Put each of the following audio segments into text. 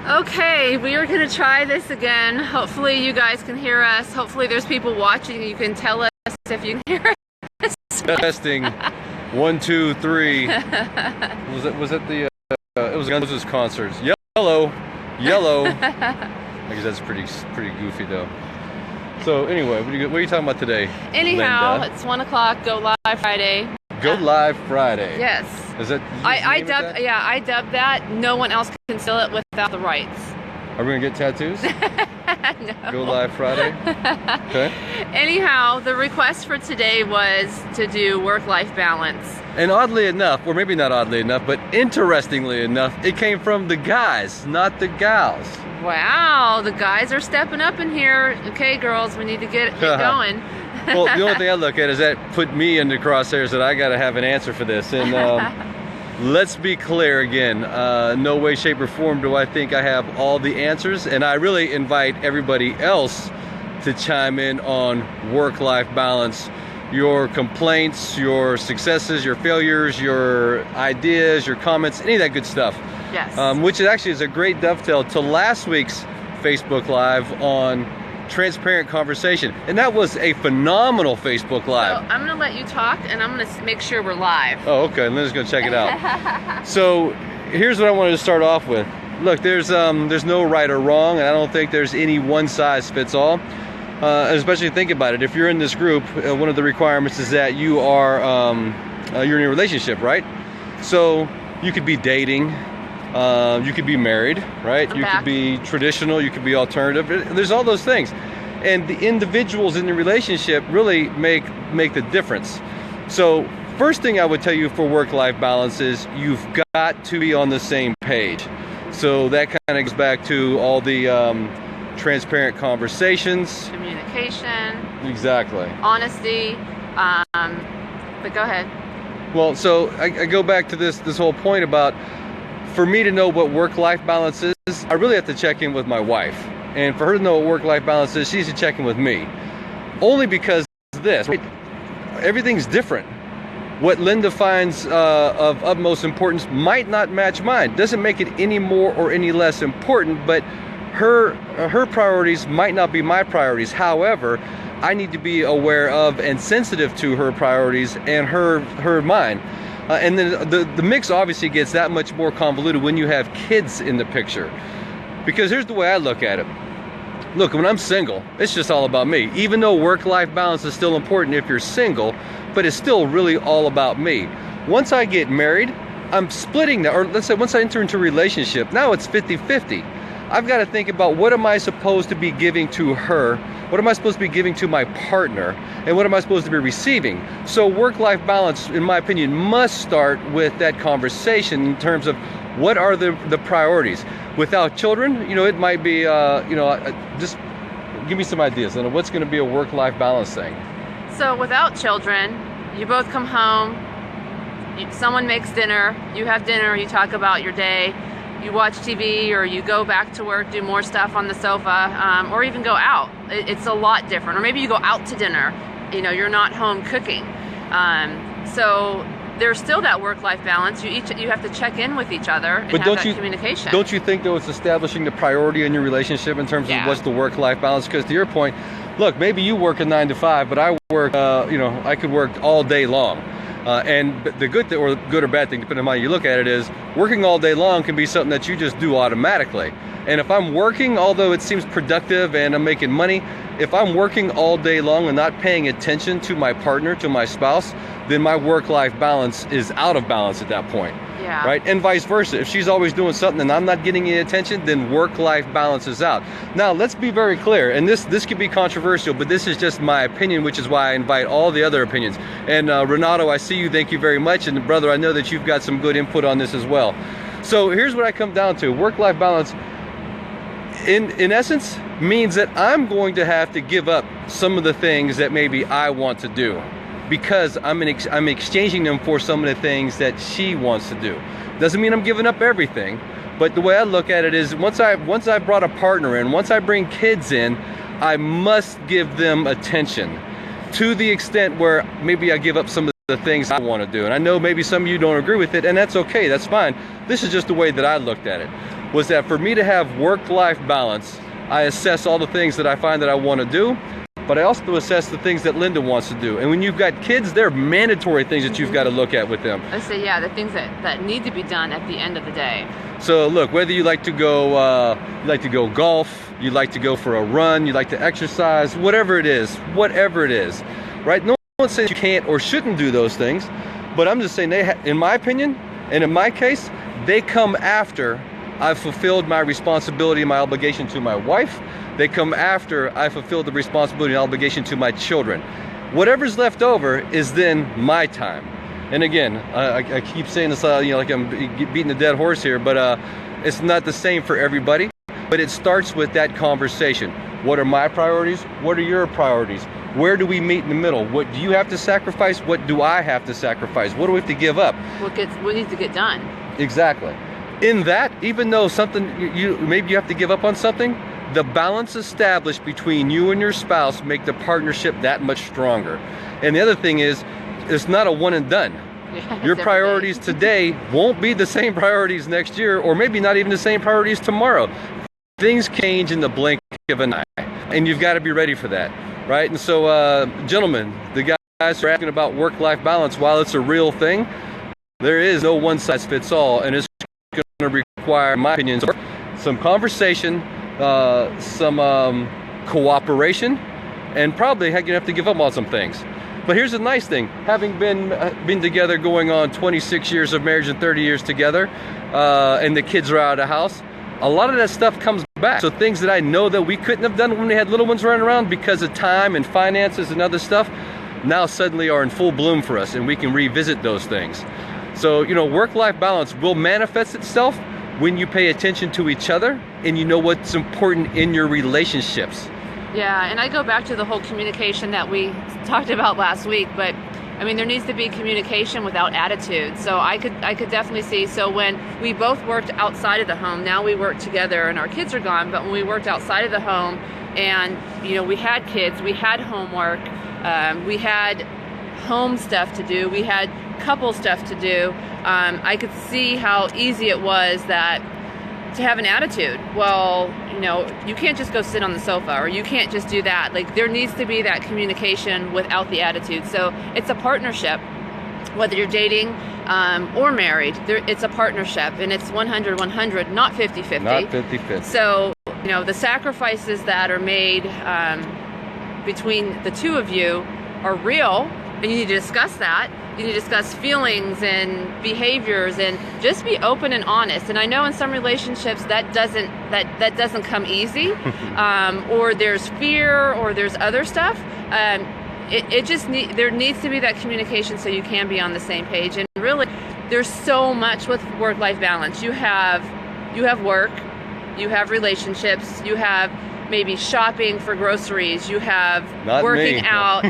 Okay, we are going to try this again. Hopefully you guys can hear us. Hopefully there's people watching. You can tell us if you can hear us. Testing. 1, 2, 3. Was it the it was Guns N' Roses concerts. Yellow. I guess that's pretty goofy though. So anyway, what are you talking about today? Anyhow, Linda? It's 1 o'clock. Go live Friday. Go live Friday. Yes. Is that? I dubbed. Yeah, I dubbed that. No one else can steal it without the rights. Are we gonna get tattoos? No. Go live Friday. Okay. Anyhow, the request for today was to do work-life balance. And oddly enough, or maybe not oddly enough, but interestingly enough, it came from the guys, not the gals. Wow, the guys are stepping up in here. Okay, girls, we need to get going. Well, the only thing I look at is that put me in the crosshairs that I got to have an answer for this. And let's be clear again, no way, shape, or form do I think I have all the answers. And I really invite everybody else to chime in on work-life balance. Your complaints, your successes, your failures, your ideas, your comments, any of that good stuff. Yes. Which actually is a great dovetail to last week's Facebook Live on transparent conversation, and that was a phenomenal Facebook Live. So I'm gonna let you talk, and I'm gonna make sure we're live. Oh, okay. Linda's gonna check it out. So here's what I wanted to start off with. Look, there's no right or wrong, and I don't think there's any one size fits all. Especially think about it. If you're in this group, one of the requirements is that you are you're in a relationship, right? So you could be dating. You could be married, right? You could be traditional, you could be alternative. There's all those things. And the individuals in the relationship really make the difference. So first thing I would tell you for work-life balance is you've got to be on the same page. So that kind of goes back to all the transparent conversations. Communication. Exactly. Honesty. But go ahead. Well, so I go back to this whole point about, for me to know what work-life balance is, I really have to check in with my wife. And for her to know what work-life balance is, she needs to check in with me. Only because of this, right? Everything's different. What Linda finds of utmost importance might not match mine. Doesn't make it any more or any less important, but her priorities might not be my priorities. However, I need to be aware of and sensitive to her priorities and her mine. And then the mix obviously gets that much more convoluted when you have kids in the picture. Because here's the way I look at it. Look, when I'm single, it's just all about me. Even though work-life balance is still important if you're single, but it's still really all about me. Once I get married, I'm splitting that, or let's say once I enter into a relationship, now it's 50-50. I've got to think about, what am I supposed to be giving to her? What am I supposed to be giving to my partner? And what am I supposed to be receiving? So work-life balance, in my opinion, must start with that conversation in terms of what are the priorities. Without children, it might be, just give me some ideas. And what's going to be a work-life balance thing? So without children, you both come home, someone makes dinner, you have dinner, you talk about your day, you watch TV, or you go back to work, do more stuff on the sofa, or even go out. It's a lot different. Or maybe you go out to dinner, you're not home cooking. So there's still that work-life balance. You have to check in with each other and have that communication. Don't you think though it's establishing the priority in your relationship in terms of what's the work-life balance? Because to your point, look, maybe you work a 9 to 5, but I work, I could work all day long. And the good or bad thing, depending on how you look at it, is working all day long can be something that you just do automatically. And if I'm working, although it seems productive and I'm making money, if I'm working all day long and not paying attention to my partner, to my spouse, then my work-life balance is out of balance at that point. Yeah. Right? And vice versa. If she's always doing something and I'm not getting any attention, then work-life balance is out. Now, let's be very clear, and this could be controversial, but this is just my opinion, which is why I invite all the other opinions. And Renato, I see you. Thank you very much. And brother, I know that you've got some good input on this as well. So here's what I come down to. Work-life balance, in essence, means that I'm going to have to give up some of the things that maybe I want to do, because I'm exchanging them for some of the things that she wants to do. Doesn't mean I'm giving up everything, but the way I look at it is, once I brought a partner in, once I bring kids in, I must give them attention to the extent where maybe I give up some of the things I want to do. And I know maybe some of you don't agree with it, and that's okay, that's fine. This is just the way that I looked at it. was that for me to have work-life balance, I assess all the things that I find that I want to do, but I also assess the things that Linda wants to do. And when you've got kids, they're mandatory things that you've got to look at with them. I say, yeah, the things that need to be done at the end of the day. So look, whether you like to go golf, you like to go for a run, you like to exercise, whatever it is, right? No one says you can't or shouldn't do those things, but I'm just saying in my opinion, and in my case, they come after I've fulfilled my responsibility and my obligation to my wife. They come after I fulfilled the responsibility and obligation to my children. Whatever's left over is then my time. And again, I keep saying this, like I'm beating a dead horse here, but it's not the same for everybody. But it starts with that conversation. What are my priorities? What are your priorities? Where do we meet in the middle? What do you have to sacrifice? What do I have to sacrifice? What do we have to give up? What needs to get done? Exactly. In that, even though maybe you have to give up on something, the balance established between you and your spouse make the partnership that much stronger. And the other thing is, it's not a one and done. Yeah, your priorities today won't be the same priorities next year, or maybe not even the same priorities tomorrow. Things change in the blink of an eye, and you've got to be ready for that, right? And so, gentlemen, the guys who are asking about work-life balance, while it's a real thing, there is no one-size-fits-all, and it's going to require, in my opinion, some conversation, some cooperation, and probably you're going to have to give up on some things. But here's the nice thing: having been together going on 26 years of marriage and 30 years together, and the kids are out of the house, a lot of that stuff comes back. So things that I know that we couldn't have done when we had little ones running around because of time and finances and other stuff, now suddenly are in full bloom for us, and we can revisit those things. So, work-life balance will manifest itself when you pay attention to each other and you know what's important in your relationships. Yeah, and I go back to the whole communication that we talked about last week, but I mean, there needs to be communication without attitude. So I could definitely see, so when we both worked outside of the home, now we work together and our kids are gone, but when we worked outside of the home and, we had kids, we had homework, we had home stuff to do, we had couple stuff to do, I could see how easy it was to have an attitude. Well, you can't just go sit on the sofa, or you can't just do that. Like, there needs to be that communication without the attitude. So it's a partnership, whether you're dating or married. It's a partnership, and it's 100-100, not 50-50. Not 50-50. So, the sacrifices that are made between the two of you are real, and you need to discuss that. You need to discuss feelings and behaviors, and just be open and honest. And I know in some relationships that doesn't come easy, or there's fear, or there's other stuff. There needs to be that communication so you can be on the same page. And really, there's so much with work-life balance. You have work, you have relationships, you have maybe shopping for groceries, you have working out,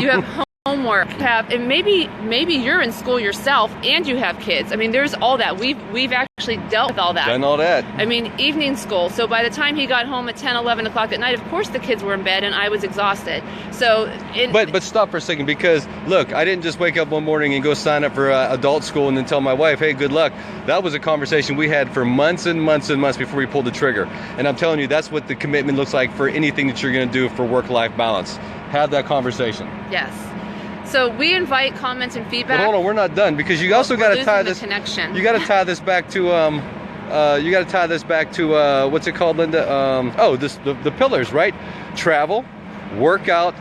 you have homework, and maybe you're in school yourself and you have kids. I mean, there's all that. We've actually dealt with all that. Done all that. I mean, evening school. So by the time he got home at 10, 11 o'clock at night, of course the kids were in bed and I was exhausted. So But stop for a second, because look, I didn't just wake up one morning and go sign up for adult school and then tell my wife, hey, good luck. That was a conversation we had for months and months and months before we pulled the trigger. And I'm telling you, that's what the commitment looks like for anything that you're going to do for work-life balance. Have that conversation. Yes. So we invite comments and feedback. But hold on, we're not done, because you also got to tie this connection. You got to tie this back to what's it called, Linda? The pillars, right? Travel, work out,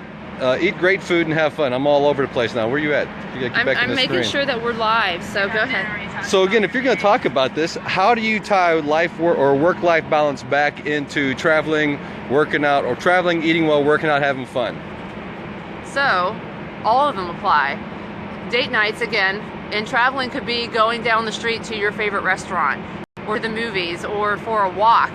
eat great food, and have fun. I'm all over the place now. Where are you at? You gotta get back in the I'm making screen. sure that we're live. So go ahead. So again, if you're going to talk about this, how do you tie work-life balance back into traveling, working out, or traveling, eating while working out, having fun? So all of them apply. Date nights, again, and traveling could be going down the street to your favorite restaurant, or the movies, or for a walk.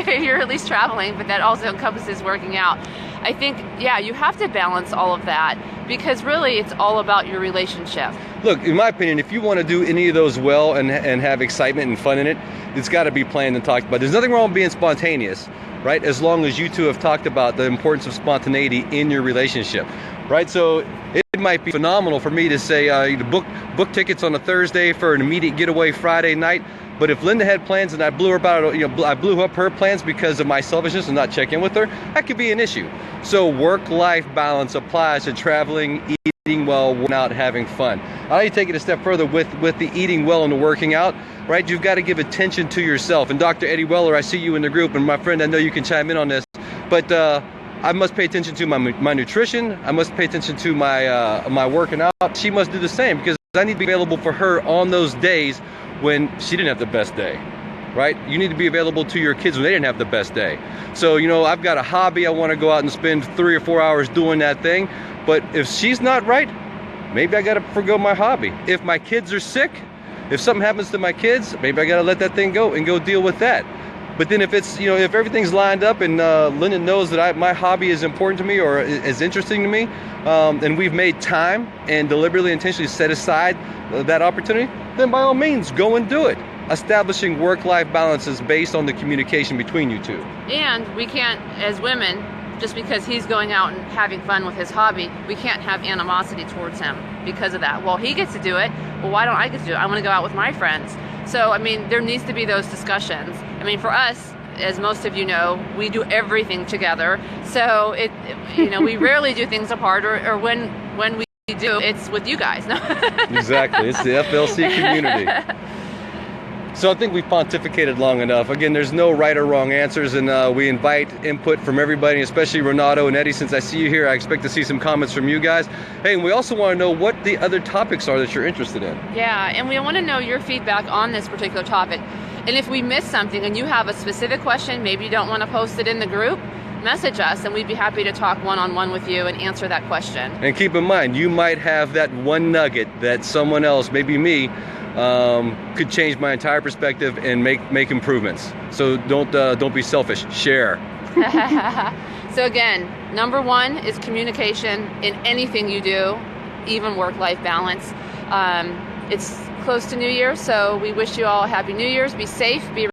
You're at least traveling, but that also encompasses working out. I think, you have to balance all of that, because really it's all about your relationship. Look, in my opinion, if you want to do any of those well and have excitement and fun in it, it's got to be planned and talked about. There's nothing wrong with being spontaneous, right? As long as you two have talked about the importance of spontaneity in your relationship, right? So it might be phenomenal for me to say book tickets on a Thursday for an immediate getaway Friday night. But if Linda had plans and I blew up her plans because of my selfishness and not check in with her, that could be an issue. So work-life balance applies to traveling, eating well, working out, having fun. I'll let you take it a step further with the eating well and the working out, right? You've got to give attention to yourself. And Dr. Eddie Weller, I see you in the group, and my friend, I know you can chime in on this, but I must pay attention to my nutrition. I must pay attention to my working out. She must do the same, because I need to be available for her on those days when she didn't have the best day, right? You need to be available to your kids when they didn't have the best day. So, I've got a hobby. I want to go out and spend 3 or 4 hours doing that thing. But if she's not right, maybe I got to forgo my hobby. If my kids are sick, if something happens to my kids, maybe I got to let that thing go and go deal with that. But then if it's, if everything's lined up and Linda knows that my hobby is important to me or is interesting to me, and we've made time and deliberately, intentionally set aside that opportunity, then by all means, go and do it. Establishing work-life balance is based on the communication between you two. And we can't, as women, just because he's going out and having fun with his hobby, we can't have animosity towards him because of that. Well, he gets to do it. Well, why don't I get to do it? I want to go out with my friends. So, there needs to be those discussions. For us, as most of you know, we do everything together. So, we rarely do things apart, or when we do, it's with you guys. Exactly. It's the FLC community. So I think we've pontificated long enough. Again, there's no right or wrong answers, and we invite input from everybody, especially Renato and Eddie. Since I see you here, I expect to see some comments from you guys. Hey, and we also want to know what the other topics are that you're interested in. Yeah, and we want to know your feedback on this particular topic. And if we miss something and you have a specific question, maybe you don't want to post it in the group, message us and we'd be happy to talk one-on-one with you and answer that question. And keep in mind, you might have that one nugget that someone else, maybe me, could change my entire perspective and make improvements. So don't be selfish. Share. So again, number one is communication in anything you do, even work-life balance. It's close to New Year's, so we wish you all a happy New Year's. Be safe, be